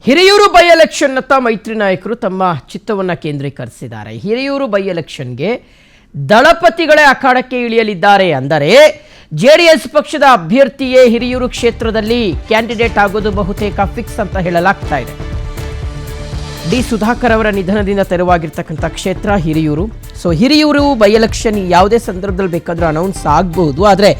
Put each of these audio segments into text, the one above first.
Hiriyur by ಎಲೆಕ್ಷನ್ನತ್ತ ಮೈತ್ರಿ ನಾಯಕರು ತಮ್ಮ ಚಿತ್ತವನ್ನು ಕೇಂದ್ರೀಕರಿಸಿದ್ದಾರೆ. ಹಿರಿಯೂರು ಬೈ ಎಲೆಕ್ಷನ್ಗೆ ದಳಪತಿಗಳೇ ಅಖಾಡಕ್ಕೆ ಇಳಿಯಲಿದ್ದಾರೆ. ಅಂದರೆ ಜೆಡಿಎಸ್ ಪಕ್ಷದ ಅಭ್ಯರ್ಥಿಯೇ ಹಿರಿಯೂರು ಕ್ಷೇತ್ರದಲ್ಲಿ ಕ್ಯಾಂಡಿಡೇಟ್ ಆಗೋದು ಬಹುತೇಕ ಫಿಕ್ಸ್ ಅಂತ ಹೇಳಲಾಗ್ತಾ ಇದೆ. ಡಿ ಸುಧಾಕರ್ ಅವರ ನಿಧನದಿಂದ ತೆರವಾಗಿರ್ತಕ್ಕಂಥ ಕ್ಷೇತ್ರ Hiriyur. So Hiriyur by election ಯಾವುದೇ ಸಂದರ್ಭದಲ್ಲಿ ಬೇಕಾದರೂ ಅನೌನ್ಸ್ ಆಗಬಹುದು. ಆದರೆ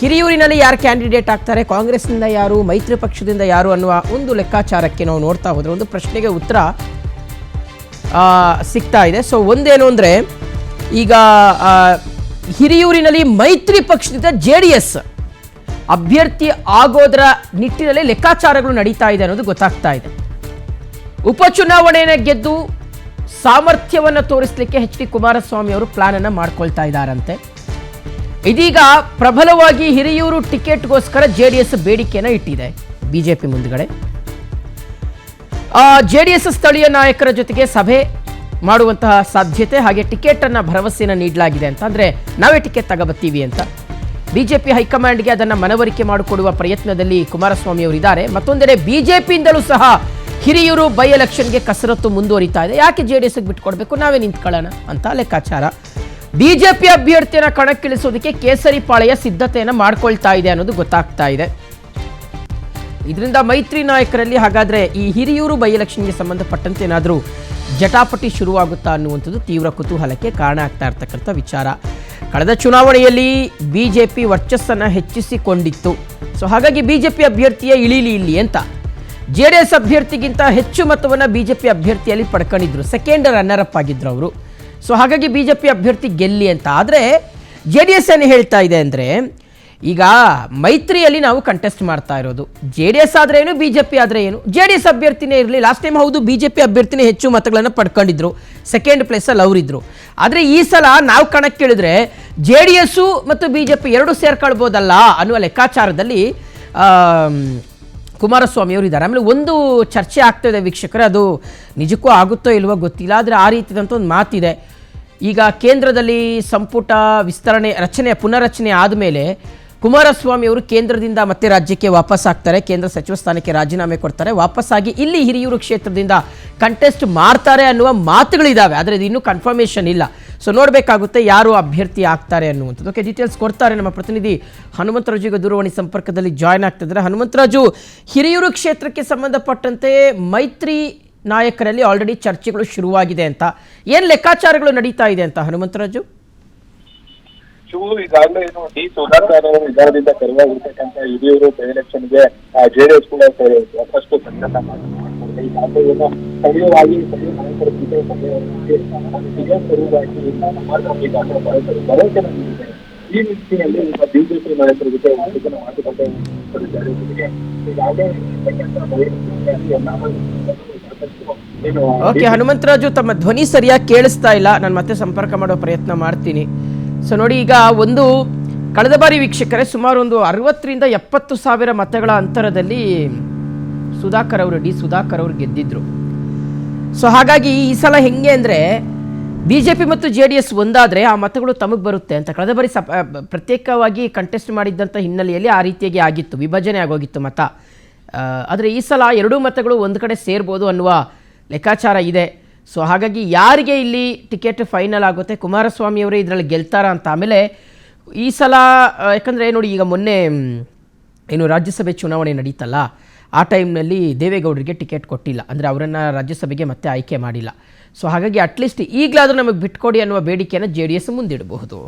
ಹಿರಿಯೂರಿನಲ್ಲಿ ಯಾರು ಕ್ಯಾಂಡಿಡೇಟ್ ಆಗ್ತಾರೆ, ಕಾಂಗ್ರೆಸ್ನಿಂದ ಯಾರು, ಮೈತ್ರಿ ಪಕ್ಷದಿಂದ ಯಾರು ಅನ್ನುವ ಒಂದು ಲೆಕ್ಕಾಚಾರಕ್ಕೆ ನಾವು ನೋಡ್ತಾ ಹೋದರೆ ಒಂದು ಪ್ರಶ್ನೆಗೆ ಉತ್ತರ ಸಿಗ್ತಾ ಇದೆ. ಸೊ ಒಂದೇನು ಅಂದರೆ ಈಗ ಹಿರಿಯೂರಿನಲ್ಲಿ ಮೈತ್ರಿ ಪಕ್ಷದಿಂದ JDS ಅಭ್ಯರ್ಥಿ ಆಗೋದರ ನಿಟ್ಟಿನಲ್ಲಿ ಲೆಕ್ಕಾಚಾರಗಳು ನಡೀತಾ ಇದೆ ಅನ್ನೋದು ಗೊತ್ತಾಗ್ತಾ ಇದೆ. ಉಪಚುನಾವಣೆಯನ್ನು ಗೆದ್ದು ಸಾಮರ್ಥ್ಯವನ್ನು ತೋರಿಸಲಿಕ್ಕೆ HD ಕುಮಾರಸ್ವಾಮಿ ಅವರು ಪ್ಲಾನ್ ಅನ್ನು ಮಾಡ್ಕೊಳ್ತಾ ಇದ್ದಾರಂತೆ. ಇದೀಗ ಪ್ರಬಲವಾಗಿ ಹಿರಿಯೂರು ಟಿಕೆಟ್ಗೋಸ್ಕರ JDS ಬೇಡಿಕೆಯನ್ನು ಇಟ್ಟಿದೆ ಬಿಜೆಪಿ ಮುಂದುಗಡೆ. JDS ಸ್ಥಳೀಯ ನಾಯಕರ ಜೊತೆಗೆ ಸಭೆ ಮಾಡುವಂತಹ ಸಾಧ್ಯತೆ, ಹಾಗೆ ಟಿಕೆಟ್ ಅನ್ನ ಭರವಸೆಯನ್ನು ನೀಡಲಾಗಿದೆ ಅಂತ. ಅಂದ್ರೆ ನಾವೇ ಟಿಕೆಟ್ ತಗೋಬತ್ತೀವಿ ಅಂತ ಬಿಜೆಪಿ ಹೈಕಮಾಂಡ್ಗೆ ಅದನ್ನ ಮನವರಿಕೆ ಮಾಡಿಕೊಡುವ ಪ್ರಯತ್ನದಲ್ಲಿ ಕುಮಾರಸ್ವಾಮಿ ಅವರು ಇದ್ದಾರೆ. ಮತ್ತೊಂದೆಡೆ ಬಿಜೆಪಿಯಿಂದಲೂ ಸಹ ಹಿರಿಯೂರು ಬೈ ಎಲೆಕ್ಷನ್ಗೆ ಕಸರತ್ತು ಮುಂದುವರಿತಾ ಇದೆ. ಯಾಕೆ JDSಗೆ ಬಿಟ್ಕೊಡ್ಬೇಕು, ನಾವೇ ನಿಂತ್ಕೊಳ್ಳೋಣ ಅಂತ ಲೆಕ್ಕಾಚಾರ. ಬಿಜೆಪಿ ಅಭ್ಯರ್ಥಿಯನ್ನು ಕಣಕ್ಕಿಳಿಸೋದಕ್ಕೆ ಕೇಸರಿ ಪಾಳೆಯ ಸಿದ್ಧತೆಯನ್ನು ಮಾಡ್ಕೊಳ್ತಾ ಇದೆ ಅನ್ನೋದು ಗೊತ್ತಾಗ್ತಾ ಇದೆ. ಇದರಿಂದ ಮೈತ್ರಿ ನಾಯಕರಲ್ಲಿ ಹಾಗಾದ್ರೆ ಈ ಹಿರಿಯೂರು ಬೈ ಎಲೆಕ್ಷನ್ಗೆ ಸಂಬಂಧಪಟ್ಟಂತೆ ಏನಾದರೂ ಜಟಾಪಟಿ ಶುರುವಾಗುತ್ತಾ ಅನ್ನುವಂಥದ್ದು ತೀವ್ರ ಕುತೂಹಲಕ್ಕೆ ಕಾರಣ ಆಗ್ತಾ ಇರ್ತಕ್ಕಂಥ ವಿಚಾರ. ಕಳೆದ ಚುನಾವಣೆಯಲ್ಲಿ ಬಿಜೆಪಿ ವರ್ಚಸ್ಸನ್ನು ಹೆಚ್ಚಿಸಿಕೊಂಡಿತ್ತು. ಸೊ ಹಾಗಾಗಿ ಬಿಜೆಪಿ ಅಭ್ಯರ್ಥಿಯೇ ಇಳಿಲಿ ಇಲ್ಲಿ ಅಂತ JDS ಅಭ್ಯರ್ಥಿಗಿಂತ ಹೆಚ್ಚು ಮತವನ್ನು ಬಿಜೆಪಿ ಅಭ್ಯರ್ಥಿಯಲ್ಲಿ ಪಡ್ಕೊಂಡಿದ್ರು. ಸೆಕೆಂಡ್ ರನ್ನರ್ ಅಪ್ ಆಗಿದ್ರು ಅವರು. ಸೊ ಹಾಗಾಗಿ ಬಿಜೆಪಿ ಅಭ್ಯರ್ಥಿ ಗೆಲ್ಲಿ ಅಂತ. ಆದರೆ JDS ಏನು ಹೇಳ್ತಾ ಇದೆ ಅಂದರೆ, ಈಗ ಮೈತ್ರಿಯಲ್ಲಿ ನಾವು ಕಂಟೆಸ್ಟ್ ಮಾಡ್ತಾ ಇರೋದು, JDS ಆದರೆ ಏನು ಬಿಜೆಪಿ ಆದರೆ ಏನು, JDS ಅಭ್ಯರ್ಥಿನೇ ಇರಲಿ. ಲಾಸ್ಟ್ ಟೈಮ್ ಹೌದು ಬಿಜೆಪಿ ಅಭ್ಯರ್ಥಿನೇ ಹೆಚ್ಚು ಮತಗಳನ್ನು ಪಡ್ಕೊಂಡಿದ್ರು, ಸೆಕೆಂಡ್ ಪ್ಲೇಸಲ್ಲಿ ಅವರಿದ್ರು. ಆದರೆ ಈ ಸಲ ನಾವು ಕಣಕ್ಕಿಳಿದ್ರೆ JDS ಮತ್ತು ಬಿಜೆಪಿ ಎರಡೂ ಸೇರ್ಕೊಳ್ಬೋದಲ್ಲ ಅನ್ನುವ ಲೆಕ್ಕಾಚಾರದಲ್ಲಿ ಕುಮಾರಸ್ವಾಮಿ ಅವರು ಇದ್ದಾರೆ. ಆಮೇಲೆ ಒಂದು ಚರ್ಚೆ ಆಗ್ತಾ ಇದೆ ವೀಕ್ಷಕರೇ, ಅದು ನಿಜಕ್ಕೂ ಆಗುತ್ತೋ ಇಲ್ವೋ ಗೊತ್ತಿಲ್ಲ. ಆದರೆ ಆ ರೀತಿಯಾದಂಥ ಒಂದು ಮಾತಿದೆ. ಈಗ ಕೇಂದ್ರದಲ್ಲಿ ಸಂಪುಟ ಪುನರಚನೆ ಆದಮೇಲೆ ಕುಮಾರಸ್ವಾಮಿ ಅವರು ಕೇಂದ್ರದಿಂದ ಮತ್ತೆ ರಾಜ್ಯಕ್ಕೆ ವಾಪಸ್ ಆಗ್ತಾರೆ, ಕೇಂದ್ರ ಸಚಿವ ಸ್ಥಾನಕ್ಕೆ ರಾಜೀನಾಮೆ ಕೊಡ್ತಾರೆ, ವಾಪಸ್ಸಾಗಿ ಇಲ್ಲಿ ಹಿರಿಯೂರು ಕ್ಷೇತ್ರದಿಂದ ಕಂಟೆಸ್ಟ್ ಮಾಡ್ತಾರೆ ಅನ್ನುವ ಮಾತುಗಳಿದ್ದಾವೆ. ಆದರೆ ಇದು ಇನ್ನೂ ಕನ್ಫರ್ಮೇಷನ್ ಇಲ್ಲ. ಸೊ ನೋಡಬೇಕಾಗುತ್ತೆ ಯಾರು ಅಭ್ಯರ್ಥಿ ಆಗ್ತಾರೆ ಅನ್ನುವಂಥದ್ದು. ಓಕೆ, ಡೀಟೇಲ್ಸ್ ಕೊಡ್ತಾರೆ ನಮ್ಮ ಪ್ರತಿನಿಧಿ ಹನುಮಂತರಾಜು. ಈಗ ದೂರವಾಣಿ ಸಂಪರ್ಕದಲ್ಲಿ ಜಾಯ್ನ್ ಆಗ್ತಿದ್ದಾರೆ. ಹನುಮಂತರಾಜು, ಹಿರಿಯೂರು ಕ್ಷೇತ್ರಕ್ಕೆ ಸಂಬಂಧಪಟ್ಟಂತೆ ಮೈತ್ರಿ ನಾಯಕರಲ್ಲಿ ಆಲ್ರೆಡಿ ಚರ್ಚೆಗಳು ಶುರುವಾಗಿದೆ ಅಂತ, ಏನು ಲೆಕ್ಕಾಚಾರಗಳು ನಡೀತಾ ಇದೆ ಅಂತ ಹನುಮಂತರಾಜು? ಈಗಾಗಲೇ ಏನು ಡಿ ಸುಧಾಕರ್ ಅವರು ವಿಧಾನದಿಂದ ತೆರವಾಗಿರ್ತಕ್ಕಂಥ ಹಿರಿಯೂರು ಬೈ ಎಲೆಕ್ಷನ್ಗೆ JDS ಕೂಡ ಸಾಕಷ್ಟು ಸಂಘಟನೆ ಮಾಡ್ತಾರೆ. ಈಗಾಗಲೇ ಏನು ಸ್ಥಳೀಯವಾಗಿ ಸ್ಥಳೀಯ ನಾಯಕರ ಜೊತೆ ಭರವಸೆ ನೀಡಿದೆ. ಈ ನಿಟ್ಟಿನಲ್ಲಿ ಈಗ ಬಿಜೆಪಿ ನಾಯಕರ ಜೊತೆ ಮಾತುಕತೆ ಮಾಡಿದ್ದಾರೆ. ಈಗಾಗಲೇ ಓಕೆ ಹನುಮಂತರಾಜು, ತಮ್ಮ ಧ್ವನಿ ಸರಿಯಾಗಿ ಕೇಳಿಸ್ತಾ ಇಲ್ಲ, ನಾನು ಮತ್ತೆ ಸಂಪರ್ಕ ಮಾಡೋ ಪ್ರಯತ್ನ ಮಾಡ್ತೀನಿ. ಸೊ ನೋಡಿ, ಈಗ ಒಂದು ಕಳೆದ ಬಾರಿ ವೀಕ್ಷಕರೇ ಸುಮಾರು ಒಂದು 60,000 to 70,000 ಮತಗಳ ಅಂತರದಲ್ಲಿ ಡಿ ಸುಧಾಕರ್ ಅವರು ಗೆದ್ದಿದ್ರು. ಸೊ ಹಾಗಾಗಿ ಈ ಸಲ ಹೆಂಗೆ ಅಂದರೆ ಬಿಜೆಪಿ ಮತ್ತು JDS ಒಂದಾದರೆ ಆ ಮತಗಳು ತಮಗೆ ಬರುತ್ತೆ ಅಂತ ಕಳೆದ ಬಾರಿ ಪ್ರತ್ಯೇಕವಾಗಿ ಕಂಟೆಸ್ಟ್ ಮಾಡಿದ್ದಂಥ ಹಿನ್ನೆಲೆಯಲ್ಲಿ ಆ ರೀತಿಯಾಗಿ ಆಗಿತ್ತು, ವಿಭಜನೆ ಆಗೋಗಿತ್ತು ಮತ. ಆದರೆ ಈ ಸಲ ಎರಡೂ ಮತಗಳು ಒಂದು ಕಡೆ ಸೇರ್ಬೋದು ಅನ್ನುವ ಲೆಕ್ಕಾಚಾರ ಇದೆ. ಸೊ ಹಾಗಾಗಿ ಯಾರಿಗೆ ಇಲ್ಲಿ ಟಿಕೆಟ್ ಫೈನಲ್ ಆಗುತ್ತೆ, ಕುಮಾರಸ್ವಾಮಿ ಅವರೇ ಇದರಲ್ಲಿ ಗೆಲ್ತಾರ ಅಂತ. ಆಮೇಲೆ ಈ ಸಲ ಯಾಕಂದರೆ ನೋಡಿ, ಈಗ ಮೊನ್ನೆ ಏನು ರಾಜ್ಯಸಭೆ ಚುನಾವಣೆ ನಡೀತಲ್ಲ, ಆ ಟೈಮ್ನಲ್ಲಿ ದೇವೇಗೌಡರಿಗೆ ಟಿಕೆಟ್ ಕೊಟ್ಟಿಲ್ಲ, ಅಂದರೆ ಅವರನ್ನು ರಾಜ್ಯಸಭೆಗೆ ಮತ್ತೆ ಆಯ್ಕೆ ಮಾಡಿಲ್ಲ. ಸೊ ಹಾಗಾಗಿ ಅಟ್ಲೀಸ್ಟ್ ಈಗಲಾದರೂ ನಮಗೆ ಬಿಟ್ಕೊಡಿ ಅನ್ನುವ ಬೇಡಿಕೆಯನ್ನು JDS ಮುಂದಿಡಬಹುದು.